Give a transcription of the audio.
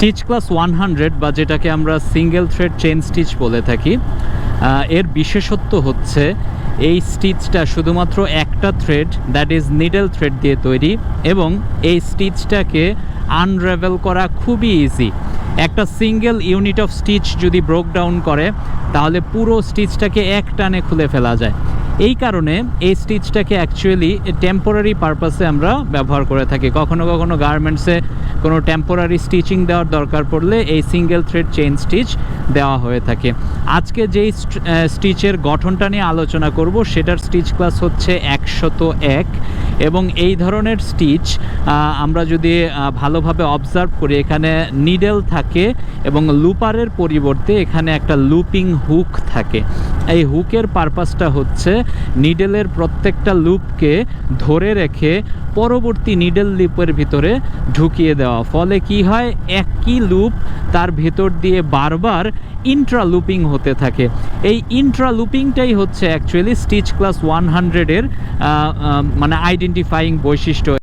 Stitch class 100 বা যেটাকে আমরা সিঙ্গেল থ্রেড চেইন স্টিচ বলে থাকি, এর বিশেষত্ব হচ্ছে এই স্টিচটা শুধুমাত্র একটা thread, that is needle thread দিয়ে তৈরি, এবং এই স্টিচটাকে আনরাভেল করা খুবই ইজি। একটা সিঙ্গেল ইউনিট অফ স্টিচ যদি ব্রোক ডাউন করে তাহলে পুরো স্টিচটাকে এক টানে খুলে ফেলা যায়। এই কারণে এই স্টিচটাকে অ্যাকচুয়ালি টেম্পোরারি পারপাসে আমরা ব্যবহার করে থাকি। কখনো কখনো গার্মেন্টসে কোনো টেম্পোরারি স্টিচিং দেওয়ার দরকার পড়লে এই সিঙ্গেল থ্রেড চেইন স্টিচ দেওয়া হয়ে থাকে। আজকে যেই স্টিচের গঠনটা নিয়ে আলোচনা করব সেটার স্টিচ ক্লাস হচ্ছে 101, এবং এই ধরনের স্টিচ আমরা যদি ভালোভাবে অবজার্ভ করি, এখানে নিডল থাকে এবং লুপারের পরিবর্তে এখানে একটা লুপিং হুক থাকে। এই হুকের পারপাসটা হচ্ছে নিডলের প্রত্যেকটা লুপকে ধরে রেখে পরবর্তী নিডল লুপের ভিতরে ঢুকিয়ে দেওয়া, ফলে কি হয়, একই লুপ তার ভিতর দিয়ে বারবার ইন্ট্রা লুপিং হতে থাকে। এই ইন্ট্রা লুপিংটাই হচ্ছে অ্যাকচুয়ালি স্টিচ ক্লাস 100 এর মানে আইডেন্টিফাইং বৈশিষ্ট্য।